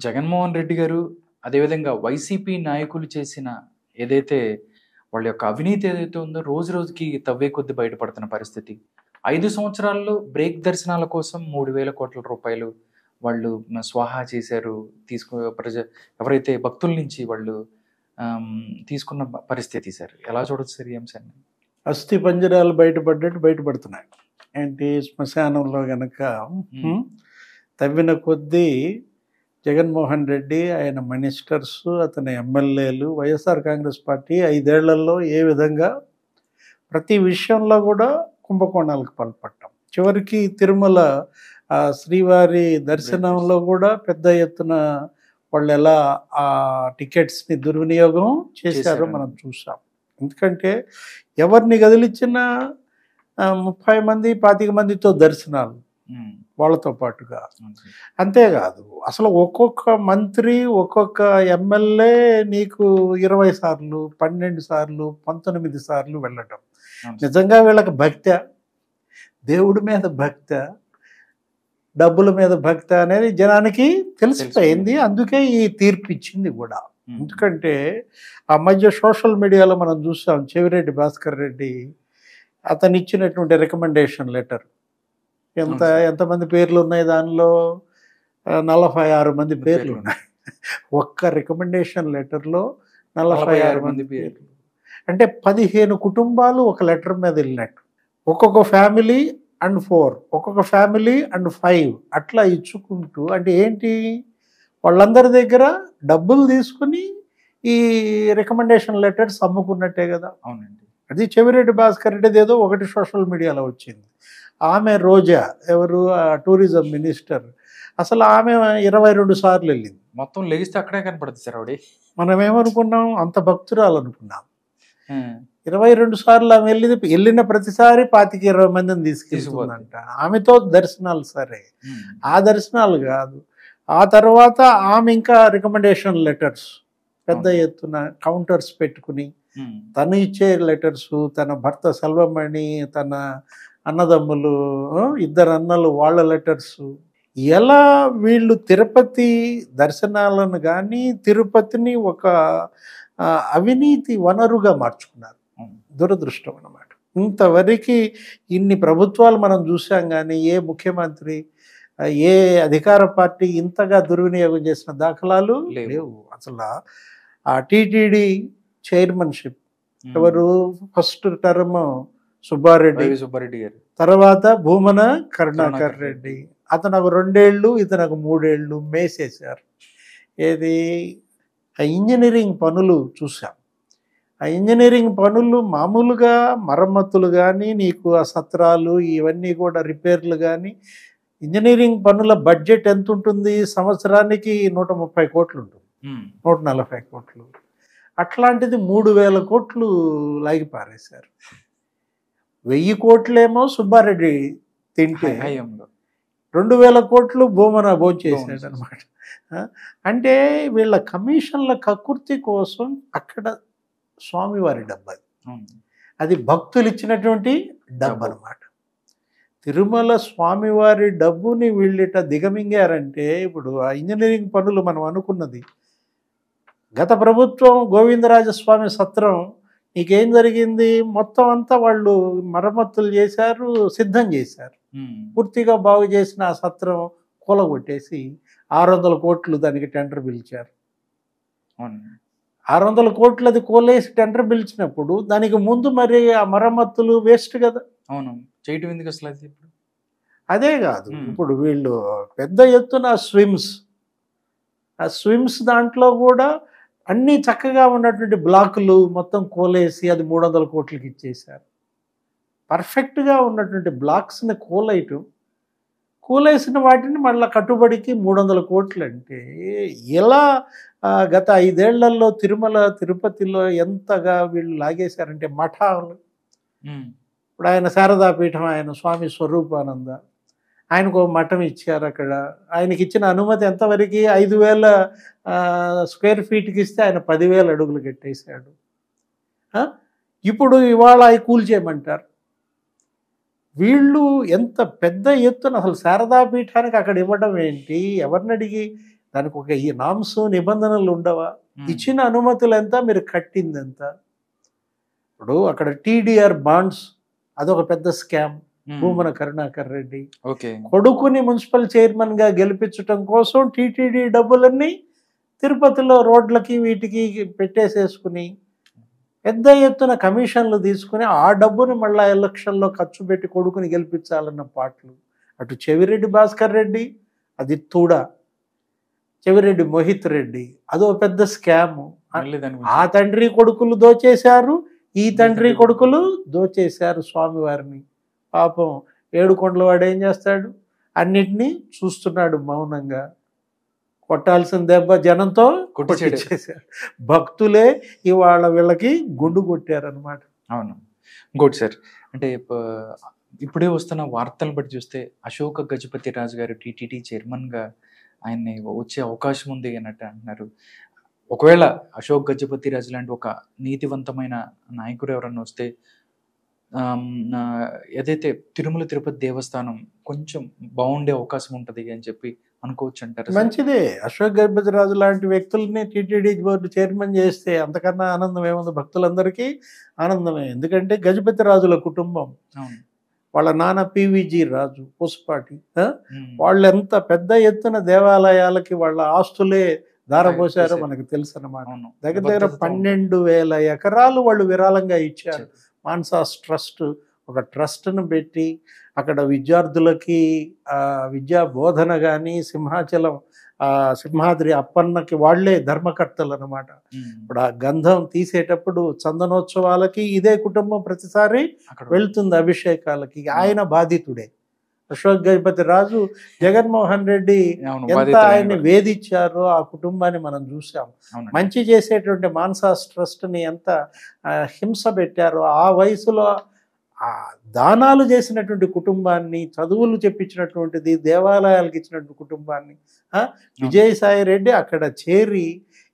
జగన్మోహన్ రెడ్డి గారు, అదేవిధంగా వైసీపీ నాయకులు చేసిన ఏదైతే వాళ్ళ యొక్క అవినీతి ఏదైతే ఉందో రోజు రోజుకి తవ్వే కొద్దీ బయటపడుతున్న పరిస్థితి. 5 సంవత్సరాల్లో బ్రేక్ దర్శనాల కోసం 3000 కోట్ల రూపాయలు వాళ్ళు స్వాహా చేశారు. ఎవరైతే భక్తుల నుంచి వాళ్ళు తీసుకున్న పరిస్థితి సార్. ఎలా చూడొచ్చు సార్ ఈ అంశాన్ని? అస్థి పంజరాలు బయటపడ్డట్టు బయటపడుతున్నాయి. ఏంటి శ్మశానంలో గనక తవ్విన కొద్దీ జగన్మోహన్ రెడ్డి, ఆయన మినిస్టర్స్, అతని ఎమ్మెల్యేలు, వైఎస్ఆర్ కాంగ్రెస్ పార్టీ 5 ఏళ్లలో ఏ విధంగా ప్రతి విషయంలో కూడా కుంభకోణాలకు పాల్పడ్డాం. చివరికి తిరుమల శ్రీవారి దర్శనంలో కూడా పెద్ద ఎత్తున వాళ్ళు ఎలా ఆ టికెట్స్ని దుర్వినియోగం చేశారో మనం చూసాం. ఎందుకంటే ఎవరిని కదిలిచ్చినా 30 మంది 25 మందితో దర్శనాలు వాళ్ళతో పాటుగా. అంతేకాదు, అసలు ఒక్కొక్క మంత్రి, ఒక్కొక్క ఎమ్మెల్యే నీకు 20 సార్లు, 12 సార్లు, 19 సార్లు వెళ్ళటం. నిజంగా వీళ్ళకి భక్తి, దేవుడి మీద భక్తి, డబ్బుల మీద భక్తి అనేది జనానికి తెలిసిపోయింది. అందుకే ఈ తీర్పు ఇచ్చింది కూడా. ఎందుకంటే ఆ మధ్య సోషల్ మీడియాలో మనం చూసాం, చెవిరెడ్డి భాస్కర్ రెడ్డి అతను ఇచ్చినటువంటి రికమెండేషన్ లెటర్, ఎంతమంది పేర్లు ఉన్నాయి దానిలో? 46 మంది పేర్లు ఉన్నాయి. ఒక్క రికమెండేషన్ లెటర్లో 46 మంది పేర్లు. అంటే 15 కుటుంబాలు ఒక లెటర్ మీద వెళ్ళినట్టు. ఒక్కొక్క ఫ్యామిలీ అండ్ 4, ఒక్కొక్క ఫ్యామిలీ అండ్ 5 అట్లా ఇచ్చుకుంటూ. అంటే ఏంటి, వాళ్ళందరి దగ్గర డబ్బులు తీసుకుని ఈ రికమెండేషన్ లెటర్స్ అమ్ముకున్నట్టే కదా. అవునండి. అది చెవిరెడ్డి భాస్కర్ రెడ్డిది ఏదో ఒకటి సోషల్ మీడియాలో వచ్చింది. ఆమె రోజా, ఎవరు టూరిజం మినిస్టర్, అసలు ఆమె 22 సార్లు వెళ్ళింది. మొత్తం లెగిస్తే అక్కడే కనపడుతుంది సార్ ఆవిడ. మనం ఏమనుకున్నాం, అంత భక్తురాలు అనుకున్నాం. 22 సార్లు ఆమె వెళ్ళిన ప్రతిసారి 25-20 మందిని తీసుకెళ్తుందంట. ఆమెతో దర్శనాలు సరే, ఆ దర్శనాలు కాదు. ఆ తర్వాత ఆమె ఇంకా రికమెండేషన్ లెటర్స్ పెద్ద ఎత్తున కౌంటర్స్ పెట్టుకుని తను ఇచ్చే లెటర్స్, తన భర్త సెల్వమణి, తన అన్నదమ్ములు 2 అన్నలు వాళ్ళ లెటర్స్, ఎలా వీళ్ళు తిరుపతి దర్శనాలను కానీ తిరుపతిని ఒక అవినీతి వనరుగా మార్చుకున్నారు. దురదృష్టం అన్నమాట. ఇంతవరకు ఇన్ని ప్రభుత్వాలు మనం చూసాం, కానీ ఏ ముఖ్యమంత్రి, ఏ అధికార పార్టీ ఇంతగా దుర్వినియోగం చేసిన దాఖలాలు లేవు. అసలు ఆ టీటీడీ చైర్మన్షిప్ ఎవరు, ఫస్ట్ టర్మ్ సుబ్బారెడ్డి గారు, తర్వాత భూమన కరుణాకర్ రెడ్డి. అతను ఒక 2 ఏళ్ళు, ఇతను ఒక 3 ఏళ్ళు మేసేశారు. ఏది, ఆ ఇంజనీరింగ్ పనులు చూసాం. ఆ ఇంజనీరింగ్ పనులు మామూలుగా మరమ్మతులు కానీ, నీకు ఆ సత్రాలు ఇవన్నీ కూడా రిపేర్లు కానీ, ఇంజనీరింగ్ పనుల బడ్జెట్ ఎంత ఉంటుంది సంవత్సరానికి? 130 కోట్లు ఉంటుంది, 140 కోట్లు. అట్లాంటిది 3000 కోట్లు లాగి పారేశారు. 1000 కోట్లేమో సుబ్బారెడ్డి తింటే 2000 కోట్లు భూమన భోంచేసాడు అనమాట. అంటే వీళ్ళ కమిషన్ల కక్కుర్తి కోసం అక్కడ స్వామివారి డబ్బు, అది భక్తులు ఇచ్చినటువంటి డబ్బు అనమాట. తిరుమల స్వామివారి డబ్బుని వీళ్ళిట దిగమింగారంటే, ఇప్పుడు ఆ ఇంజనీరింగ్ పనులు మనం అనుకున్నది, గత ప్రభుత్వం గోవిందరాజస్వామి సత్రం నీకేం జరిగింది, మొత్తం అంతా వాళ్ళు మరమ్మతులు చేశారు, సిద్ధం చేశారు. పూర్తిగా బాగు చేసిన ఆ సత్రం కూలగొట్టేసి 600 కోట్లు దానికి టెండర్ పిలిచారు. 600 కోట్లు అది కూలేసి టెండర్ పిలిచినప్పుడు దానికి ముందు మరి ఆ మరమ్మతులు వేస్ట్ కదా. అవును, చేయటం ఎందుకు అసలు అది? ఇప్పుడు అదే కాదు, ఇప్పుడు వీళ్ళు పెద్ద ఎత్తున ఆ స్విమ్స్ దాంట్లో కూడా అన్నీ చక్కగా ఉన్నటువంటి బ్లాకులు మొత్తం కోలేసి అది 300 కోట్లకి ఇచ్చేశారు. పర్ఫెక్ట్గా ఉన్నటువంటి బ్లాక్స్ని కూలేసిన వాటిని మళ్ళీ కట్టుబడికి 300 కోట్లు. అంటే ఎలా గత 5 ఏళ్లలో తిరుపతిలో ఎంతగా వీళ్ళు లాగేశారంటే, మఠాలు. ఇప్పుడు ఆయన శారదాపీఠం, ఆయన స్వామి స్వరూపానంద, ఆయనకు మఠం ఇచ్చారు. అక్కడ ఆయనకి ఇచ్చిన అనుమతి ఎంతవరకు? 5000 స్క్వేర్ ఫీట్కి ఇస్తే ఆయన 10,000 అడుగులు కట్టేశాడు. ఇప్పుడు ఇవాళ అవి కూల్చేయమంటారు. వీళ్ళు ఎంత పెద్ద ఎత్తున అసలు శారదాపీఠానికి అక్కడ ఇవ్వడం ఏంటి? ఎవరిని అడిగి దానికి ఒక ఈ నామ్స్ నిబంధనలు ఉండవా? ఇచ్చిన అనుమతులు ఎంత, మీరు కట్టింది ఎంత? ఇప్పుడు అక్కడ టీడీఆర్ బాండ్స్ అదొక పెద్ద స్కామ్. భూమన కరుణాకర్ రెడ్డి కొడుకుని మున్సిపల్ చైర్మన్ గా గెలిపించడం కోసం టీటీడీ డబ్బులన్నీ తిరుపతిలో రోడ్లకి వీటికి పెట్టేసేసుకుని పెద్ద ఎత్తున కమిషన్లు తీసుకుని ఆ డబ్బుని మళ్ళా ఎలక్షన్లో ఖర్చు పెట్టి కొడుకుని గెలిపించాలన్న పాటలు. అటు చెవిరెడ్డి భాస్కర్ రెడ్డి, అది తూడా చెవిరెడ్డి మోహిత్ రెడ్డి, అదో పెద్ద స్కాము. ఆ తండ్రి కొడుకులు దోచేశారు, ఈ తండ్రి కొడుకులు దోచేశారు స్వామివారిని. పాపం ఏడుకొండల వాడు ఏం చేస్తాడు? అన్నిటినీ చూస్తున్నాడు మౌనంగా. కొట్టాల్సిన దెబ్బ జనంతో కొట్టేశారు. భక్తులే ఇవాళ వీళ్ళకి గుండు కొట్టారనమాట. అవును. ఇంకోటి సార్, అంటే ఇప్పుడే వస్తున్న వార్తలను బట్టి చూస్తే అశోక గజపతి రాజు గారు టీటీడీ చైర్మన్గా ఆయన్ని వచ్చే అవకాశం ఉంది అన్నట్టు అంటున్నారు. ఒకవేళ అశోక్ గజపతి రాజు లాంటి ఒక నీతివంతమైన నాయకుడు ఎవరన్నా వస్తే ఏదైతే తిరుమల తిరుపతి దేవస్థానం కొంచెం బాగుండే అవకాశం ఉంటుంది అని చెప్పి అనుకోవచ్చు అంటారు. మంచిదే. అశోక్ గజపతి రాజు లాంటి వ్యక్తుల్ని టీటీడీ బోర్డు చైర్మన్ చేస్తే అంతకన్నా ఆనందం ఏముంది? భక్తులందరికీ ఆనందమే. ఎందుకంటే గజపతి రాజుల కుటుంబం, వాళ్ళ నాన్న పివిజి రాజు పూసపాటి, వాళ్ళు ఎంత పెద్ద ఎత్తున దేవాలయాలకి వాళ్ళ ఆస్తులే ధారపోసారో మనకు తెలుసు అన్నమాట. దగ్గర దగ్గర 12,000 ఎకరాలు వాళ్ళు విరాళంగా ఇచ్చారు. మాన్సాస్ ట్రస్ట్ ఒక ట్రస్ట్ను పెట్టి అక్కడ విద్యార్థులకి విద్యా బోధన కానీ సింహాద్రి అప్పన్నకి వాళ్లే ధర్మకర్తలు అనమాట. ఇప్పుడు ఆ గంధం తీసేటప్పుడు చందనోత్సవాలకి ఇదే కుటుంబం ప్రతిసారి వెళ్తుంది, అభిషేకాలకి. ఆయన బాధితుడే. అశోక్ గజపతి రాజు జగన్మోహన్ రెడ్డి ఎంత ఆయన్ని వేధించారో ఆ కుటుంబాన్ని మనం చూసాం. మంచి చేసేటువంటి మాన్సాస్ ట్రస్ట్ని ఎంత హింస పెట్టారో, ఆ వయసులో దానాలు చేసినటువంటి కుటుంబాన్ని, చదువులు చెప్పించినటువంటిది, దేవాలయాలకు ఇచ్చినటువంటి కుటుంబాన్ని విజయసాయి రెడ్డి అక్కడ చేరి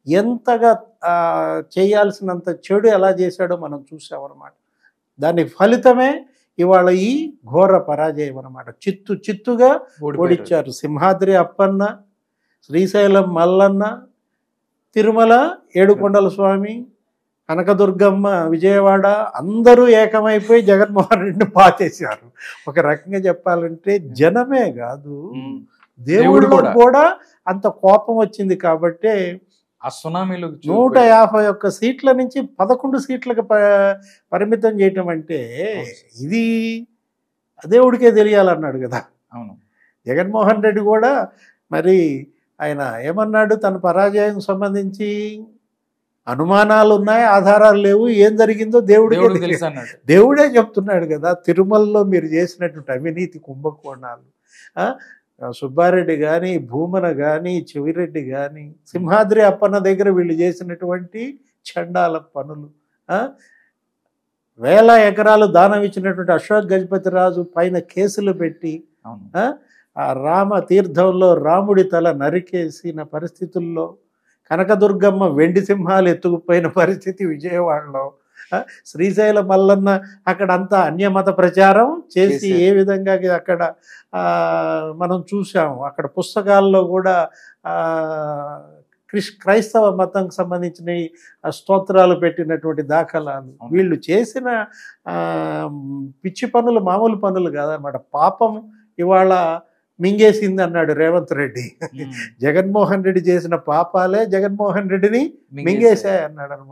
ఎంతగా చేయాల్సినంత చెడు ఎలా చేశాడో మనం చూసామన్నమాట. దానికి ఫలితమే ఇవాళ ఈ ఘోర పరాజయం అన్నమాట. చిత్తుగా ఓడించారు. సింహాద్రి అప్పన్న, శ్రీశైలం మల్లన్న, తిరుమల ఏడుకొండల స్వామి, కనకదుర్గమ్మ విజయవాడ అందరూ ఏకమైపోయి జగన్మోహన్ రెడ్డిని పాతేశారు. ఒక రకంగా చెప్పాలంటే జనమే కాదు, దేవుడు కూడా అంత కోపం వచ్చింది. కాబట్టి ఆ సునామీలో 151 సీట్ల నుంచి 11 సీట్లకు పరిమితం చేయటం అంటే ఇది దేవుడికే తెలియాలన్నాడు కదా. అవును. జగన్మోహన్ రెడ్డి కూడా మరి ఆయన ఏమన్నాడు? తన పరాజయం సంబంధించి అనుమానాలు ఉన్నాయి, ఆధారాలు లేవు, ఏం జరిగిందో దేవుడికే తెలుసు అన్నాడు. దేవుడే చెప్తున్నాడు కదా, తిరుమలలో మీరు చేసినటువంటి అవినీతి కుంభకోణాలు, సుబ్బారెడ్డి కానీ, భూమన కానీ, చెవిరెడ్డి కానీ, సింహాద్రి అప్పన్న దగ్గర వీళ్ళు చేసినటువంటి చండాల పనులు, 1000 ఎకరాలు దానం ఇచ్చినటువంటి అశోక్ గజపతి రాజు పైన కేసులు పెట్టి ఆ రామ తీర్థంలో రాముడి తల నరికేసిన పరిస్థితుల్లో, కనకదుర్గమ్మ వెండి సింహాలు ఎత్తుకుపోయిన పరిస్థితి విజయవాడలో, శ్రీశైల మల్లన్న అక్కడంతా అన్యమత ప్రచారం చేసి ఏ విధంగా అక్కడ మనం చూసాము. అక్కడ పుస్తకాల్లో కూడా క్రైస్తవ మతంకి సంబంధించిన స్తోత్రాలు పెట్టినటువంటి దాఖలాలు. వీళ్ళు చేసిన పిచ్చి పనులు మామూలు పనులు కాదనమాట. పాపం ఇవాళ మింగేసింది అన్నాడు రేవంత్ రెడ్డి. జగన్మోహన్ రెడ్డి చేసిన పాపాలే జగన్మోహన్ రెడ్డిని మింగేశాయి అన్నాడు అనమాట.